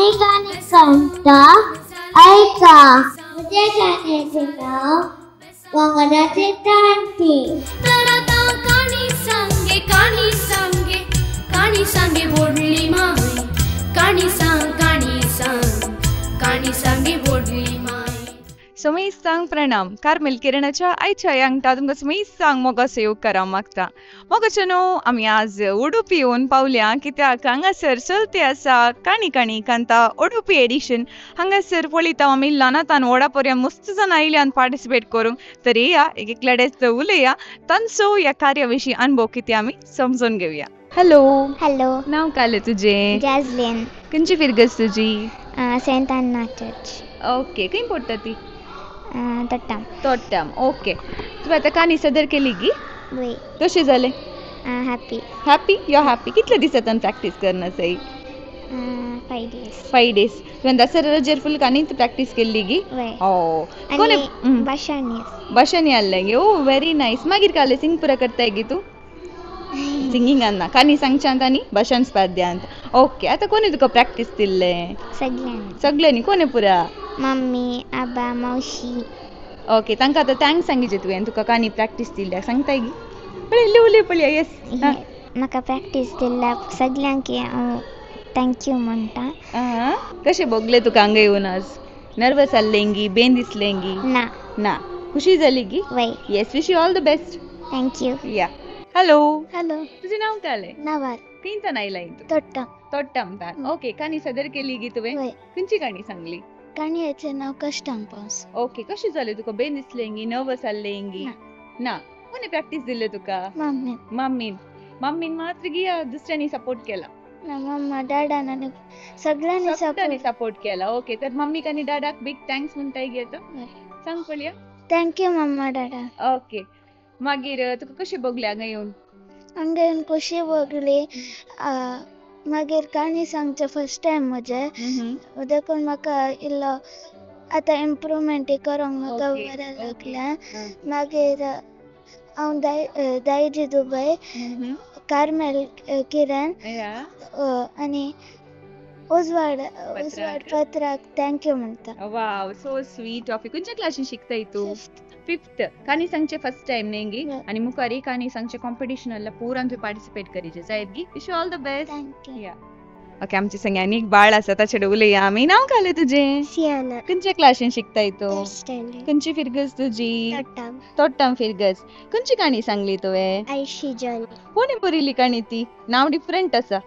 गाणे कंटा ऐका. उद्या गाण्याचे नाव वंगणाचे तांती. तर आता काणी सांगे बोडली माय. काणी सांगे बोडली माय. सुमेश सांग प्रणाम. कार्मेल किरणाच्या आयच्या यांगटा तुमकां सुमेश सांग मोगा सेव करा मागता. मोगाचे न्हू आमी आज उडुपी येवन पावल्या कित्याक हांगासर चलते आसा काणी कांता उडुपी एडिशन. हांगासर पळयता आमी ल्हानातान व्हडा पर्यंत मस्त जाण आयल्यान पार्टिसिपेट करूंक. तर येया एकलेडेच उलया तांचो ह्या कार्या विशीं अनुभव कितें आमी समजून घेवया. हॅलो. हॅलो. नाव काले तुजें? जॅझलिन. खंयची फिरगस तुजी? सेंट अन्ना चर्च. ओके. खंय पडटा ती? तोट्टाम. ओके. तूं आतां काणी सदर केली गी? वय. कशें जालें? हॅपी. You happy. कितले दिसांतल्यान प्रॅक्टीस करना सई? 5 days. तुवें दसरा रजेर फुल काणी प्रॅक्टीस केल्ली गी? वय. ओ. कोणे भाषानी आहलें गे. ओ व्हेरी नायस. मागीर काले सिंग पुरा करताय गी तूं? सिंगिंगान ना काणी सांगच्यांत आनी भाशण स्पर्ध्यांत. ओके. आतां कोणी तुका प्रॅक्टीस दिल्लें? सगळ्यांनी. कोणे पुरा? मम्मी, आबा, मावशी. ओके. तांकां आतां थँक्स सांगिचे तुवें तुका काणी प्रॅक्टीस दिल्या. सांगताय गी? पळय येस. म्हाका प्रॅक्टीस दिल्या सगळ्यांक हांव थँक्यू म्हणटा. कशें भोगलें तुका हांगा येवन आज? नर्वस आहलें गी? बेन दिसलें गी? ना. खुशी जाली गी? वय. Yes. Wish you all the best. Thank you. या. हॅलो. तुझे नाव काले? नवार. खंयच्यान आयलाय तूं? तोट्टाम. ओके. काणी सदर केली गी तुवें? खंयची काणी सांगली? काणयेचें नाव कश्टांग पावस. ओके. कशें जालें तुका? बेन दिसलें गी? नर्वस आहलें गी? ना. कोणे प्रॅक्टीस दिल्लें तुका? मम्मीन मात्र गी या दुसऱ्यांनी सपोर्ट केला? मम्मा डॅडान आनी सगळ्यांनी सपोर्ट केला. ओके. तर मम्मीक आनी डॅडाक बिग थँक्स म्हणटाय गे आता? सांग पळया. Thank you mamma dada. ओके. मागीर तुका कशें भोगलें हांगा येवन? हांगा येवन कशी भोगली. मागीर काणी सांगचे फर्स्ट टायम म्हजे देखून म्हाका इल्लो आतां इम्प्रुवमेंट करूंक म्हाका बरें लागलें. मागीर हांव दायजी दुबय, कार्मेल किरण आनी उजवाड पत्राक थँक्यू म्हणटा. Wow. So sweet of you. खंयच्या क्लासीन शिकताय तूं? 5th. काणी सांगचे फर्स्ट टाइम न्ही गी? आनी मुखार काणी सांगचे कॉम्पिटिशनाला पुरान तुवें पार्टिसिपेट करीचे जायत गी. Wish you all the best. Thank you. Okay. आमचे संगे आनी एक बाळ आसा ताचेर उलया आमी. नाव काले तुजें? सियाना. खंयच्या क्लासीन शिकताय तूं? 3rd standard. खंयची फिरगस तुजी? तोट्टाम फिरगस. खंयची काणी सांगली तुवें? आयशी जॉनी. कोणे बरयली काणी ती? नाव डिफरंट आसा.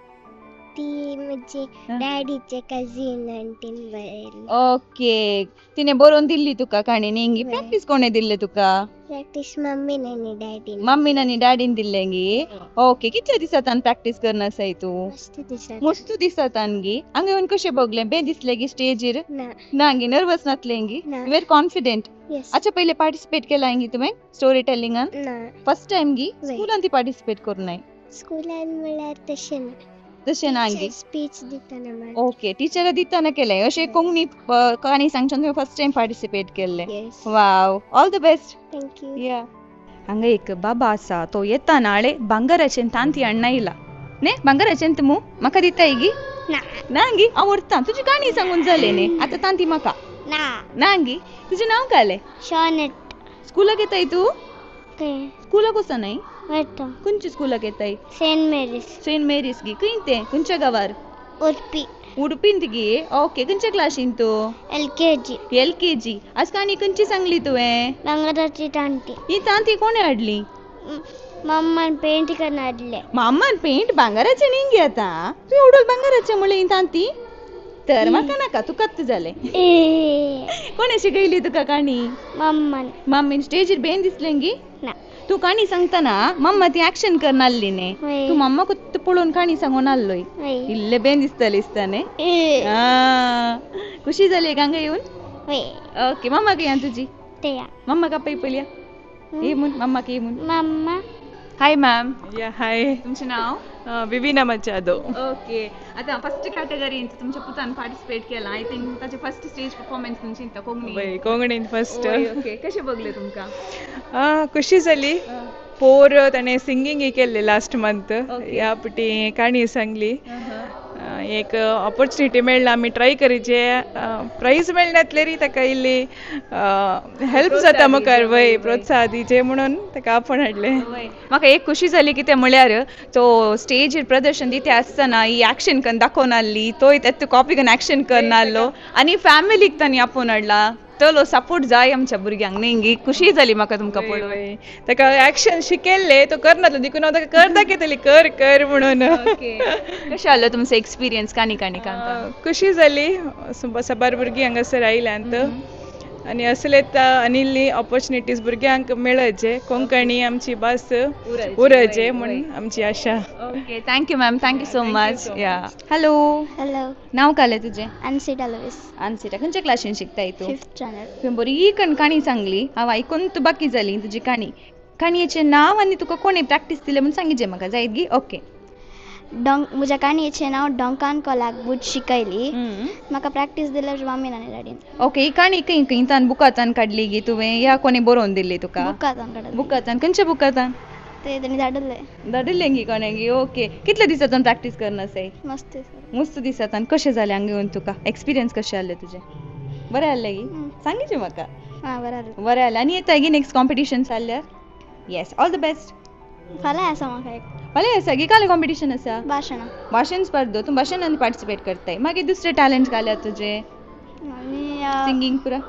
ती म्हजी डॅडीचे कझिन आंटीन बरयली. ओके. तिने बरोवन दिल्ली तुका काणी न्ही? प्रॅक्टीस कोणे दिल्ले तुका? प्रॅक्टीस मम्मीन आनी डॅडीन. मम्मीन आनी डॅडीन दिल्लें गी? ओके. कितले दिसांतल्यान प्रॅक्टीस करना आसाय तूं? मस्त दिसांतल्यान गी. हांगा येवन कशें भोगलें? बेन दिसलें गी स्टेजीर? ना गी. नर्वस नासलें गी? Very confident. अच्छा. पयले पार्टिसिपेट केलाय गी तुवें स्टोरी टेलिंगान? फर्स्ट टाइम गी? स्कुलान ती पार्टिसिपेट करूनाय? स्कुलान म्हळ्यार तशें ना गी. स्पीच दिताना. ओके. टिचरा दिताना केलें अशें कोंकणी काणी सांगच्यान तुवें फर्स्ट टाइम पार्टिसिपेट केल्लें? Wow. All the best. Thank you. या. हांगा एक बाबा आसा. तो येता नाळे भांगराचें तांती हाडून आयला. न्ही भांगराचें तूं म्हाका दिताय गी? ना गी. हांव व्हरतां. तुजी काणी सांगून जालें न्ही? आतां तांती म्हाका? ना गी. तुजें नाव कालें? शॉनेट. स्कुलाक येताय तूं? स्कुलाक वचनाय? खंयच्या स्कुलाक येताय? सेंट मेरीज गी. खंय तें? खंयच्या गांवार? उडपीन गी. ओके. खंयच्या क्लासीन तूं? LKG. आज काणी खंयची सांगली तुवें? भांगराची तांती. ही तांती कोणे हाडली? मम्मान पेंट करून हाडले. मम्मान पेंट? भांगराचें न्ही गे आतां. तूं एवढो भांगराचें म्हणलें ही तांती? तर म्हाका नाका. तूं कत्त जालें. कोणे शिकयली तुका काणी? मम्मीन. स्टेजीर बेन दिसलें गी? तू काणी सांगतना मम्मा ती ऍक्शन करन आल्ली न्ही? तू मम्मा कुत्त पळोवन काणी सांगून आल्लोय? इल्ले बेन दिसतलें दिसताने. खुशी जाली हांगा येवन? ओके. मम्मा खंय तुजी? मम्मा का पळय पळया. ये म्हूण मम्माक ये म्हूण. मम्मा. हाय मॅम. हाय. तुमचें नाव? विविना मचादो. ओके. आतां फर्स्ट कॅटेगरीन तुमच्या पुतान पार्टिसिपेट केला. आय थिंक ताचे फर्स्ट स्टेज परफॉर्मन्स तुमची कोंकणी. कोंकणीन फर्स्ट. ओके. कशें भोगलें तुमकां? खुशी जाली. पोर ताणें सिंगींग केल्लें लास्ट मंथ. ह्या फावटी काणी सांगली. एक ऑपॉर्च्युनिटी मेळ्ळा आमी ट्राय करीचे प्राइज मेळनातले री ताका इल्ली हेल्प जाता मुखार वय प्रोत्साह दिचे म्हणून ताका आपण हाडले. म्हाका एक खुशी जाली कितें म्हळ्यार तो स्टेजीर प्रदर्शन दिते आसतना ही एक्शन करून दाखोवन आहली तो तें कॉपी करून एक्शन करना आहलो आनी फॅमिलीक तांणी आपोवन हाडला चलो सपोर्ट जाय आमच्या भुरग्यांक न्ही खुशी जाली म्हाका तुमकां पळोवन. ताका एक्शन शिकयल्ले तो करनातलो देखून हांव ताका कर दाखयतली कर कर म्हणून. कशें आहलो तुमचो एक्सपिरियन्स काणी खुशी जाली सबार भुरगीं हांगासर आयल्यांत आनी असलेच आनिल्ली ऑपॉर्च्युनिटीज भुरग्यांक मेळचे कोंकणी आमची भास उरचे म्हणून आमची आशा. Okay thank you ma'am thank you so much. या हॅलो हॅलो नाव काले तुजें? अनसिटा लवीस. अनसिटा खंयच्या क्लासीन शिकताय तूं? 5th standard. तुवें बरी काणी सांगली हांव आयकून तूं बाकी जाली तुजी काणयेचें नांव आनी तुका कोणें प्रॅक्टीस दिलें म्हणून सांगिचें म्हाका जायत गी. ओके म्हज्या काणयेचें नांव डॉंकान कोलाक बूट शिकयली. म्हाका प्रॅक्टीस दिल्यार मम्मीन आनी डॅडीन. ओके ही काणी खंयतान बुकांतान काडली गी तुवें या कोणी बरोवन दिल्ली तुका? बुकांतान खंयच्या बुकांतान? ते तेणी धाडिल्लें गी कोणें गी. ओके कितले दिसांतान प्रॅक्टीस करना सै? मस्त दिसांतान. कशें जालें हांगा येवन तुका एक्सपिरियन्स कशें आहलें तुजें? बरें आहलें गी सांगिचें म्हाका. बरें आहलें आनी येता गी नेक्स्ट कॉम्पिटिशन जाल्यार? Yes all the best. फाल्यां आसा म्हाका एक. फाल्यां आसा गी काले कॉम्पिटिशन आसा? भाशण स्पर्धो तूं भाशणान पार्टिसिपेट करताय मागीर दुसरे टॅलेंट घाल्यात तुजे? सिंगींग पुरा?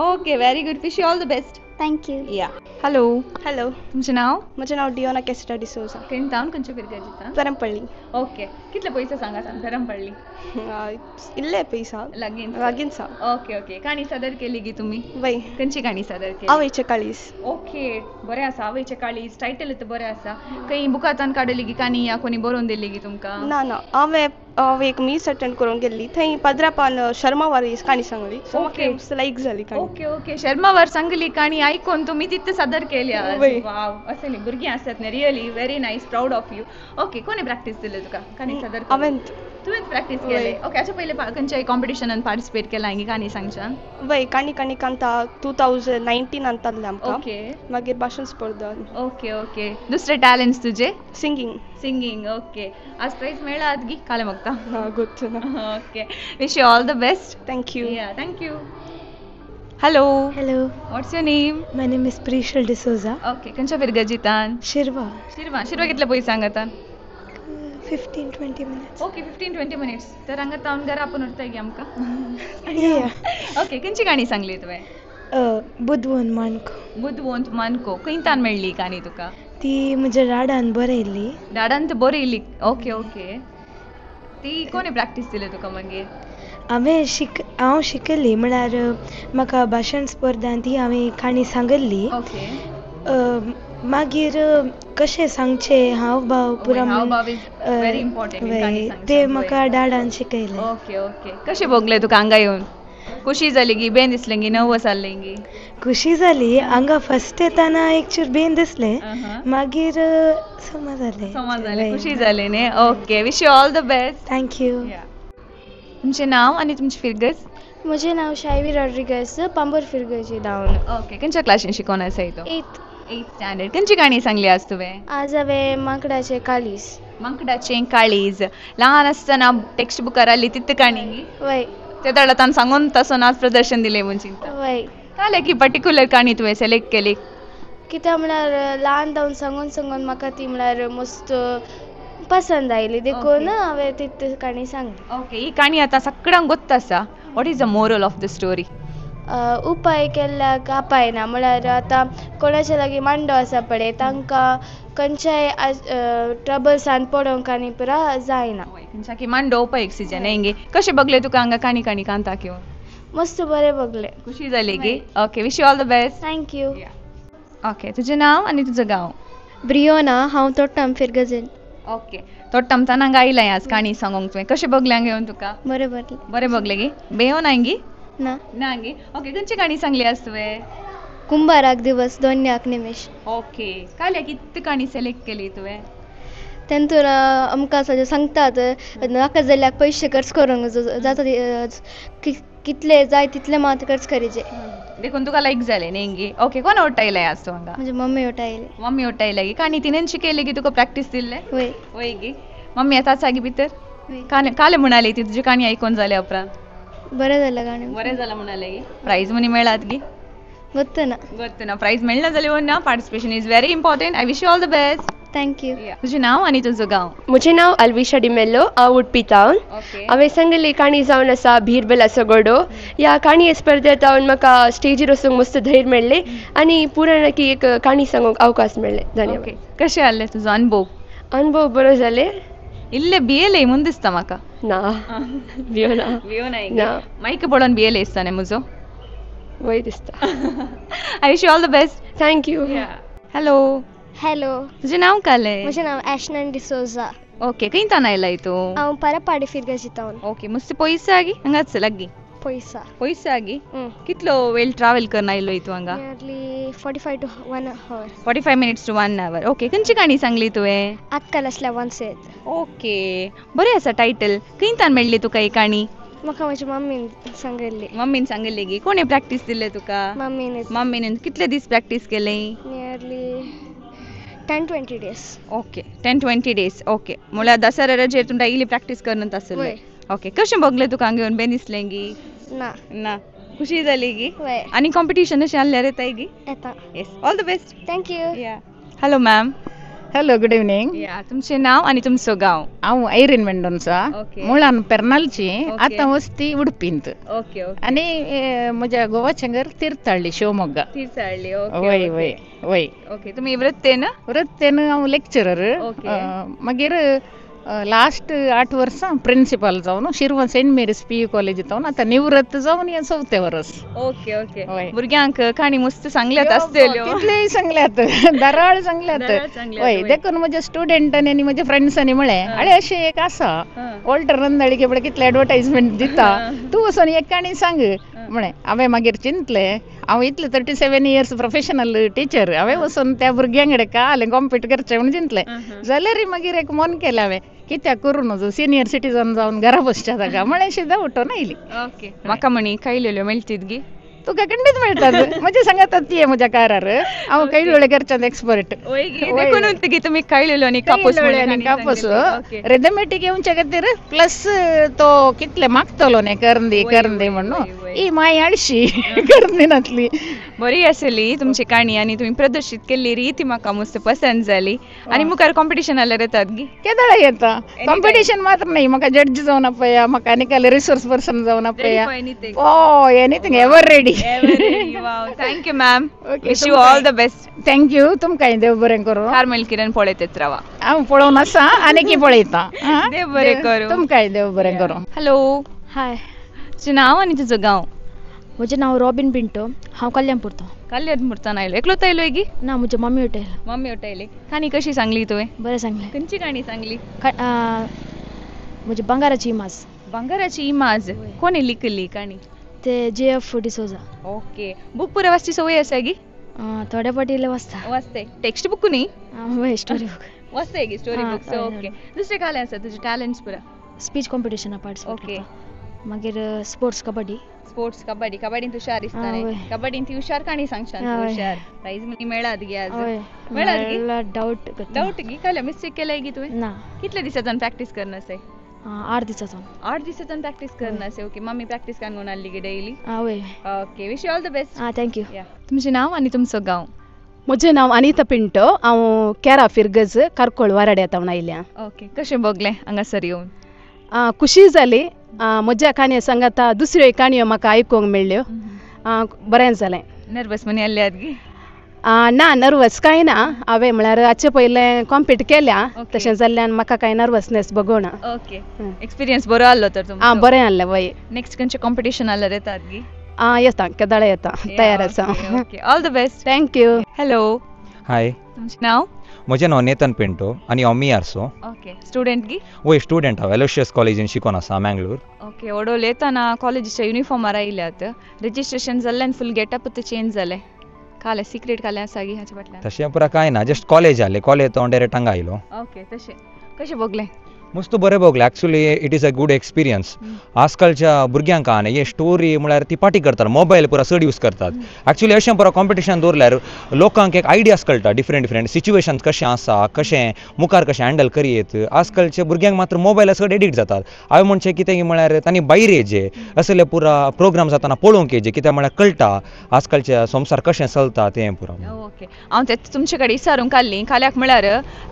Okay very good wish you all the best. Thank you. या हॅलो हॅलो तुमचें नांव? म्हजें नांव डियोना केसिटा डिसोजा. खंयतान खंयच्या पिरगाची? पेरंपल्ली. ओके कितले पयशे सांगा पेरंपल्ली? इल्ले पयसा लागीं सा. ओके ओके काणी सादर केली गी तुमी? वय खंयची काणी सादर केली? आवयचें काळीज. ओके बरें आसा आवयचें काळीज टायटल तर बरें आसा. खंय बुकांतान काडली गी काणी या कोणी बरोवन दिल्ली गी तुमकां? ना हांव एक मीस अटेंड करून गेल्ली थंय पदरापान शर्मा वारी काणी सांगली सो म्हाका लायक जाली काणी. ओके ओके शर्मा वार सांगली काणी आयकून तुमी तितले सादर केल्या? वाव अशें न्ही भुरगीं आसतात न्ही really very nice proud of you. Okay कोणी प्रॅक्टीस दिली तुका काणी सादर? हांवें. तुवें प्रॅक्टीस केली? ओके हाच्या पयलीं खंयच्याय कॉम्पिटिशनान पार्टिसिपेट केला गी काणी सांगच्यान? वय काणी कांता 2019 आणताले आमकां. ओके मागीर भाशण स्पर्धा. ओके ओके दुसरे टॅलेंट्स तुजे? सिंगींग. ओके आज प्राइज मेळ्ळात गी काले म्हाका? Good. Okay wish you all the best. Thank you. या thank you. Hello what's your name? My name is Prishal D'Souza. Okay खंयच्या पिरगाजीतान? शिरवा कितले पयस सांगातान? 15-20 minutes. ओके 15-20 मिनिट्स तर हांगा तावन घरा आपण उरताय गे आमकां. ओके खंयची काणी सांगली तुवें? बुधवंत मानको खंयतान मेळ्ळी काणी तुका? ती म्हज्या डाडान बरयल्ली. डाडान तर बरयल्ली. ओके ओके ती कोणी प्रॅक्टीस दिली तुका मागीर? हांव शिकयल्ली म्हळ्यार म्हाका भाशण स्पर्धांत ती हांवें काणी सांगल्ली. ओके मागीर कशें सांगचें हावभाव पुरा व्हेरी इम्पॉर्टंट ते म्हाका डाडान शिकयलें. ओके ओके कशें भोगलें तुका हांगा येवन? खुशी जाली गी बेन दिसलें गी नर्वस जाल्लें गी? खुशी जाली हांगा फर्स्ट येताना एक चूर बेन दिसलें मागीर समज जालें खुशी जाली न्ही. Okay wish you all the best. Thank you. तुमचें नांव आनी तुमची फिरगज? म्हजें नांव शायवी रॉड्रिगस पांबोर फिरगजी डावन. ओके खंयच्या क्लासीन शिकोवन आसाय तो? 8th standard. खंयची काणी सांगली आज तुवें? आज हांवें मांकडाचें काळीज. मांकडाचें काळीज ल्हान आसतना टेक्स्ट बुकार आसली तितली काणी गी? वय ते ताण सांगून तसो आज प्रदर्शन दिलें म्हणून चिंता? वय जालें की पर्टिक्युलर काणी तुवें सिलेक्ट केली? कित्याक म्हळ्यार ल्हान जावन सांगून म्हाका ती म्हळ्यार मस्त पसंद आयली देखून हांवें तितली काणी सांगली. ओके ही काणी आतां सगळ्यांक गोत्त आसा. What is the moral of the story? उपाय केल्ल्याक आपायना म्हळ्यार आतां कोणाचे लागीं मांडो आसा पळय तांकां खंयच्याय ट्रबल्सान पडोवंक आनी पुरा जायना. खंयच्या की मांडो उपाय सिजन हेंगे कशें बगलें तुका हांगा काणी कांताक येवन? मस्त बरें बगलें. खुशी जाली गी. Okay wish you all the best. Thank you. Okay तुजें नांव आनी तुजो गांव? ब्रियोना. हांव तोट्टाम फिरगजेन. ओके तोट्टामतान हांगा आयलां आज काणी सांगूंक तुवें. कशें बगलें हांगा येवन तुका? बरें बगलें गी. बेयो ना गी? ना गी. ओके खंयची काणी सांगली आज तुवें? कुंभाराक दिवस दोन्याक निमेश. ओके काल्या कितली काणी सिलेक्ट केली तुवें? तेंतून आमकां सांगतात नाका जाल्यार पयशे खर्च करूंक जाता कितले जाय तितले मात खर्च करीचे देखून तुका लायक जालें न्ही गी. ओके कोण ओटायलें आज तूं हांगा? म्हजी मम्मी ओटायली. मम्मी ओटायले गी. काणी तिणेन शिकयली की तुका प्रॅक्टीस दिल्लें? वय वय गी. मम्मी येता गी भितर? काले म्हणाले ती तुझी काणी ऐकून झाले उपरांत बरं झालं गाणं बरें जालां म्हणाले गी प्राइज मनी मेळ्ळात गी ಗೊತ್ತು ना प्राइज मेळ्ळा जाल्यार ना participation is very important I wish you all the best thank you तुझें नांव आनी तुजो गांव म्हजें नांव अल्विशा डिमेल्लो हांव उडपी तावन हांवें सांगलेली काणी जावन आसा भिरबल आसा गडो ह्या काणी स्पर्धेंत हांवें म्हाका स्टेजीर वचूंक मस्त धैर्य मेळ्ळें आनी पुराण की एक काणी सांगूंक अवकाश मेळ्ळें धन्यवाद कशें आसलें तुजो अनुभव बरो जाले इल्ले बियेले म्हूण दिसता म्हाका ना भियो ना माईक पडोवन बियेले दिसता न्ही म्हजो वय दिसता I wish you all the best thank you hello hello तुजें नांव कालें म्हजें नांव ॲशनन डिसोजा ओके खंय तान आयला तूं हांव परपाडी फिरगाची तावन ओके मस्त पयसा आगी हांगाच लागीं पयसा आगी कितलो वेळ ट्रॅव्हल करून आयलो तूं हांगा nearly 45 to 1 hour 45 minutes to 1 hour okay खंयची काणी सांगली तुवें अक्कल आसल्या वन सेत ओके बरें आसा टायटल खंय तान मेळ्ळी तुका ही काणी म्हाका म्हज्या मम्मीन सांगल्ली मम्मीन सांगलेली गी कोणे प्रॅक्टीस दिले तुका मम्मीन कितले दीस प्रॅक्टीस केले nearly 10-20 days okay 10-20 days okay म्हळ्यार दसऱ्या रजेर तूं डेली प्रॅक्टीस करनत आसले ओके कशें बगलें तुका हांगा येवन बेन दिसलें गी ना खुशी जाली गी आनी कॉम्पिटिशन अशें आसल्यार येताय गी येता yes all the best thank you hello ma'am hello good evening तुमचें नांव आनी तुमचो गांव हांव ऐरीन मेंडोनसा मुळान पेर्नालची आतां वस्ती उडपींत ओके आनी म्हज्या गोवाचें घर तीर्थहಳ್ಳಿ शिवमोग्गा तीर्थहಳ್ಳಿ वय वय वय ओके तुमी वृत्तेन हांव लेक्चरर मागीर लास्ट 8 वर्सां प्रिन्सिपल जावन शिरवा सेंट मेरीज PU कॉलेजीत जावन आतां निवृत्त जावन हें 4थें वर्स ओके भुरग्यांक काणी मस्त सांगल्यात आसतल्यो कितलेय सांगल्यात दाराळ सांगल्यात वय देखून म्हज्या स्टुडंटांनी आनी म्हज्या फ्रेंड्सांनी म्हळें आळे अशें एक आसा वॉल्टर रंदाळी केपडे कितले एडवर्टायजमेंट दिता तूं वचून एक काणी सांग म्हणे हांवें मागीर चिंतलें हांव इतलें 37 years प्रोफेशनल टिचर हांवें वचून त्या भुरग्यां कडेन काल कॉम्पीट करचें म्हूण चिंतलें जाल्यार मागीर एक मन केलें हांवें कित्याक करून नजो सिनियर सिटीजन जावन घरा बसच्या जागा म्हळें शिदा उठोन आयली ओके म्हाका म्हणी कायलेल्यो मेळटीत गी तुका खंडीत मेळटात म्हजे सांगात ती म्हज्या कारार हांव कैलोळे करच्यात एक्सपर्ट देखून तुमी कायलेल्यो आनी कापूस रेडीमेड येवचे खातीर प्लस तो कितले मागतलो न्ही करंदी म्हणून ही माय आडशी करंदी नातली बरी आसली तुमची काणी आनी तुमी प्रदर्शीत केल्ली रीत म्हाका मस्त पसंत जाली आनी मुखार कॉम्पिटिशन आल्यार येतात गी केदाळा येता कॉम्पिटिशन मात्र नाही म्हाका जड्ज जावन आपया मॅकॅनिकल रिसोर्स पर्सन जावन आपया ओ anything ever ready thank you ma'am wish you all the best thank you तुमकांय देव बरें करूं कार्मेल किरण पळयत रावा हांव पळोवन आसा आनी पळयता देव बरें करूं तुमकांय देव बरें करूं हॅलो हाय तुजें नांव आनी तुजो गांव म्हजें नांव रॉबिन पिंटो हांव कल्याणपुरतान आयलो एकलोच आयलो गी ना म्हजी मम्मी उठयली काणी कशी सांगली तुवें बरें सांगलें खंयची काणी सांगली म्हजी बंगाराची इमाज कोणे लिखली काणी ते JF डिसोजा ओके बुक पुरा वाचची सवय आसा गी थोड्या पाटीले वाचते टेक्स्ट बुक न्ही स्टोरी बुक वाचते गी स्टोरी बुक्स ओके दुसरे काले आसा तुजे टॅलेंट्स पुरा स्पीच कॉम्पिटिशना पार्टिसिपेट ओके मागीर स्पोर्ट्स कबड्डीन तू हुशार दिसता कबड्डीन ती हुशार काणी सांगशान हुशार प्राइज मनी मेळ्ळात गी आज मेळ्ळात गी डाऊट गी काले मिस्टेक केलाय गी तुवें ना कितले दिसांतल्यान प्रॅक्टीस करना से 8 दिसांतल्यान प्रॅक्टीस करना से ओके मम्मी प्रॅक्टीस करून आली गी डेली वय okay wish you all the best thank you तुमचें नांव आनी तुमचो गांव म्हजें नांव अनिता पिंटो हांव केरा फिरगज कारकोळ वाराड्या तावन आयल्या ओके कशें बगलें हांगासर येवन खुशी जाली म्हज्या काणयो सांगाता दुसऱ्यो काणयो म्हाका आयकूंक मेळ्ळ्यो बरें जालें नर्वस म्हणी आसल्यात गी ना नर्वस कांय ना हांवें म्हळ्यार हाचे पयलें कॉम्पीट केल्या तशें जाल्ल्यान म्हाका कांय नर्वसनेस बगोना ओके एक्सपिरियन्स बरो आसलो तर तुमचो बरें आहलें वय नेक्स्ट खंयचें कॉम्पिटिशन आल्यार येतात गी येता केदाळा येता तयार आसा okay all the best thank you hello hi तुमचें नांव म्हजें नांव नेतन पिंटो आनी हांव मियारसो ओके स्टुडंट गी वय स्टुडंट हांव एलोशियस कॉलेजीन शिकोन आसा मँगलोर ओके ओडोल येताना कॉलेजीच्या युनिफॉर्मार आयल्यात रेजिस्ट्रेशन जाल्ल्यान फूल गेटअप चेंज जालें काले सिक्रेट काले आसा गी हाचे फाटल्यान तशें पुरा कांय ना जस्ट कॉलेज जालें कॉलेज तो डायरेक्ट हांगा आयलो ओके तशें कशें बगलें मस्त बरें भोगलें actually it is a good experience आजकालच्या भुरग्यांक हे स्टोरी म्हळ्यार ती पार्टी करतात मोबायल पुरा चड यूज करतात एक्चुअली अशें पुरा कॉम्पिटिशन दवरल्यार लोकांक एक आयडियाज कळटा डिफरंट सिच्युएशन्स कशें आसा कशें मुखार कशें हँडल करीत आजकालच्या भुरग्यांक मात्र मोबायला चड एडिक्ट जातात हांवें म्हणचें कितें म्हळ्यार तांणी भायर येजे असले पुरा प्रोग्राम जाताना पळोवंक येजे कित्याक म्हळ्यार कळटा आजकालच्या संवसार कशें चलता तें पुरा ओके हांव तुमचे कडेन विचारूंक आसलीं काल्याक म्हळ्यार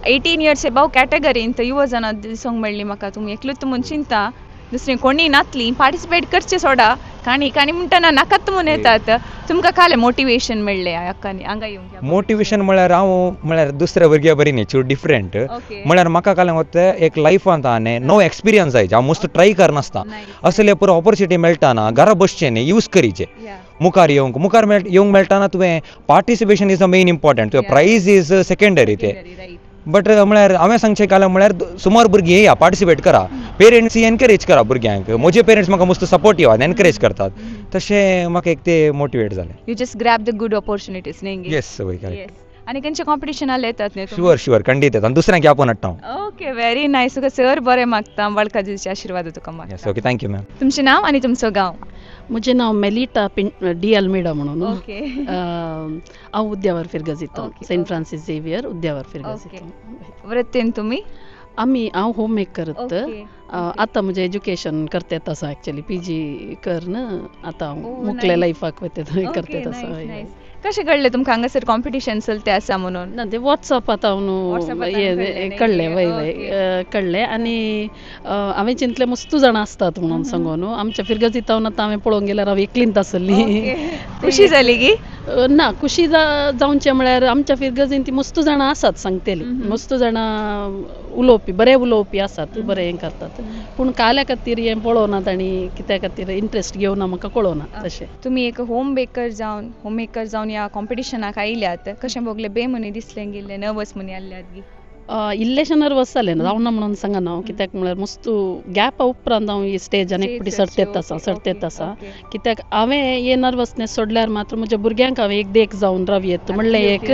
18 इयर्स एबाव कॅटेगरींत युवा जनां दिसूंक मेळ्ळी म्हाका तुमी एकलूच म्हणून चिंता दुसरी कोणी नातली पार्टिसिपेट करचे सोडा काणी म्हणटना नाकात म्हणून येतात तुमकां काले मोटिवेशन मेळ्ळें हांगा येवंक मोटिवेशन म्हळ्यार हांव म्हळ्यार दुसऱ्या भुरग्यां बरी न्ही चूड डिफरंट म्हळ्यार म्हाका कालें वता एक लायफांत न्ही नो एक्सपिरियन्स जायचे हांव मस्त ट्राय करनासता असले पुरो ऑपॉर्च्युनिटी मेळटाना घरा बसचें न्ही यूज करीचे मुखार येवंक मेळटाना तुवें participation is the main important तुवें प्रायज इज सेकंडरी ते बट म्हळ्यार हांवें सांगचें कालें म्हळ्यार सुमार भुरगीं येया पार्टिसिपेट करा पेरेंट्स एनकरेज करा भुरग्यांक म्हजे पेरेंट्स म्हाका मस्त सपोर्टिव्ह एनकरेज करतात तशें म्हाका एक ते मोटिवेट जालें you just grab the good opportunities न्ही येस वय आनी खंयचे कॉम्पिटिशनाला येतात न्ही शुअर खंडीत येता दुसऱ्यांक आपण हाडटा ओके व्हेरी नायस तुका सर बरें मागता बाळकाजीचे आशिर्वाद तुका मागता ओके थँक्यू मॅम तुमचें नांव आनी तुमचो गांव म्हजें नांव मेलिटा डी अल्मेडा म्हणून ओके हांव उद्यावर फिरगज येता सेंट फ्रांसीस झेवियर उद्यावर फिरगज येता वृत्तीन तुमी हांव होम मेकर आतां म्हजें एज्युकेशन करतेत आसा एक्चुअली PG करन आतां मुकले लायफाक वते करतेत आसा कशें कळ्ळें तुमकां हांगासर कॉम्पिटिशन चलतें आसा म्हणून ना ते वॉट्सअपात हांव कळ्ळें वय कळ्ळें आनी हांवें चिंतलें मस्तू जाणां आसतात म्हणून सांगून आमच्या फिरगज येतावन आतां हांवें पळोवंक गेल्यार हांव एकलींत आसली खुशी जाली की ना खुशी जावचें म्हळ्यार आमच्या फिरगजीन ती मस्तू जाणां आसात सांगतेली मस्तू जाणां उलोवपी बरें उलोवपी आसात बरें हें करतात पूण काल्या खातीर हें पळोवनात आनी कित्या खातीर इंट्रस्ट घेवना म्हाका कळोना तशें तुमी एक होम मेकर जावन ह्या कॉम्पिटिशनाक आयल्यात कशें भोगलें बेमनी दिसलें गेल्लें नर्वस मनी आसल्यात इल्लेशें नर्वस जालें जावना म्हणून सांगना हांव कित्याक म्हळ्यार मस्तू गॅपा उपरांत हांव ही स्टेजान एक फावटी सर्तेत आसा कित्याक हांवें हे नर्वसनेस सोडल्यार मात्र म्हज्या भुरग्यांक हांवें एक देख जावन रावयेत म्हणलें एक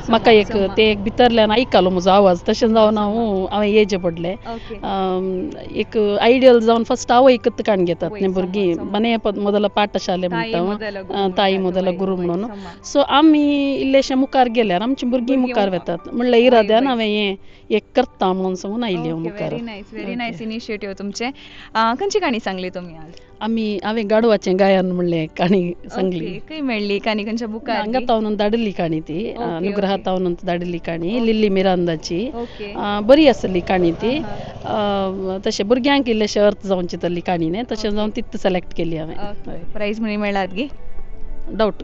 म्हाका एक ते एक भितरल्यान आयकलो म्हजो आवाज तशें जावन हांवें येजें पडलें एक आयडियल जावन फस्ट हांव एकत काण घेतात न्ही भुरगीं मने मोदला पाठशाले म्हणटा ताई मोदला गुरू म्हणून सो आमी इल्लेशें मुखार गेल्यार आमचीं भुरगीं मुखार वेतात म्हणल्यार इराद्यान हांवें एक करता म्हणून सांगून आयली मुखार व्हेरी नायस इनिशिएटिव्ह तुमचे खंयची काणी सांगली तुमी आज हांवें गाडवाचें गायन म्हणलें काणी सांगली खंय मेळ्ळी काणी खंयच्या बुकार हांगा तावून धाडिल्ली काणी ती अनुग्रहा तावून धाडिल्ली काणी लिली मिरांदाची बरी आसली काणी ती तशें भुरग्यांक इल्लेशें अर्थ जावन चिंतल्ली काणी न्ही तशें जावन तितू सिलेक्ट केली हांवें प्रायज म्हणी मेळ्ळात गी डावट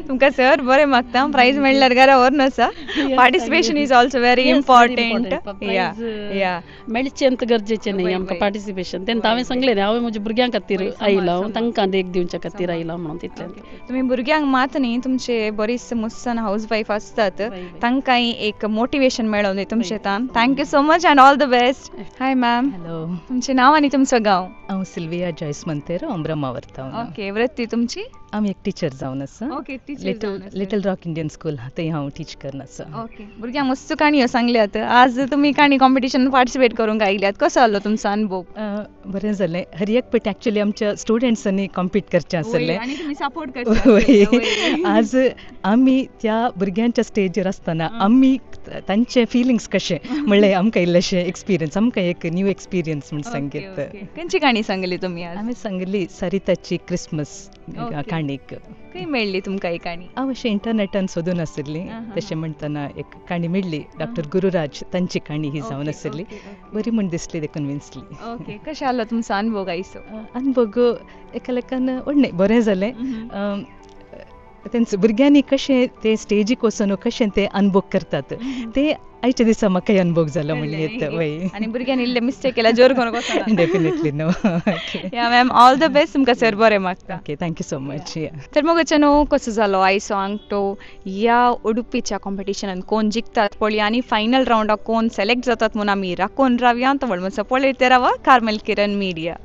तुमकां सर बरें मागता प्रायज मेळ्ळ्यार घरा व्हरन आसा participation is also very important या मेळचें गरजेचें न्ही आमकां पार्टिसिपेशन तेन्ना हांवें सांगलें न्ही हांवें म्हज्या भुरग्यां खातीर आयला तांकां देख दिवच्या खातीर आयला म्हणून तितलें तुमी भुरग्यांक मात न्ही तुमचे बरीच मुस्सान हाऊस वायफ आसतात तांकांय एक मोटिवेशन मेळोवन न्ही तुमचे तान thank you so much and all the best high ma'am hello तुमचें नांव आनी तुमचो गांव हांव सिल्विया जॉयस मंतेरो अमरामा व्हरता ओके वृत्ती तुमची हांव एक टीचर जावन आसा okay little rock Indian school थंय हांव टीच करन आसा ओके भुरग्यांक मस्त काणयो सांगल्यात आज तुमी काणी कॉम्पिटिशन पार्टिसिपेट करूंक आयल्यात कसो आसलो तुमचो अनुभव बरें जालें हर एक पट एक्चुअली आमच्या स्टुडंट्सांनी कॉम्पीट करचें आसलें आनी तुमी सपोर्ट करता आज आमी त्या भुरग्यांच्या स्टेजीर आसतना आमी तांचे फिलिंग्स कशें म्हणलें आमकां इल्लेशें एक्सपिरियन्स आमकां एक न्यू एक्सपिरियन्स म्हण सांगीत खंयची काणी सांगली तुमी हांवें सांगली सरिताची क्रिसमस काणीक खंय मेळ्ळी तुमकां ही काणी हांव अशें इंटरनेटान सोदून आसली तशें म्हणटना एक काणी मेळ्ळी डॉक्टर गुरुराज तांची काणी ही जावन आसली बरी म्हण दिसली ते कन्विन्सली ओके कशें आसलो तुमचो अनुभव गायचो अनुभव एका लेखान व्हडलें बरें जालें तेंच भुरग्यांनी कशें ते स्टेजीक वचून कशें ते अनुभव करतात ते आयच्या दिसा म्हाकाय अनुभव जालो म्हणजें वय आनी भुरग्यांनी इल्ले मिस्टेक केला जोर करून वचना डेफिनेटली नो या मॅम ऑल द बेस्ट तुमकां सर बरें मागता ओके थँक्यू सो मच तर मग न्हू कसो जालो आयचो आंगठो ह्या उडुपीच्या कॉम्पिटिशनान कोण जिखतात पळया आनी फायनल रावंडाक कोण सिलेक्ट जातात म्हणून आमी राखून रावया तो व्हड म्हजो पळयत रावा कार्मेल किरण मिडिया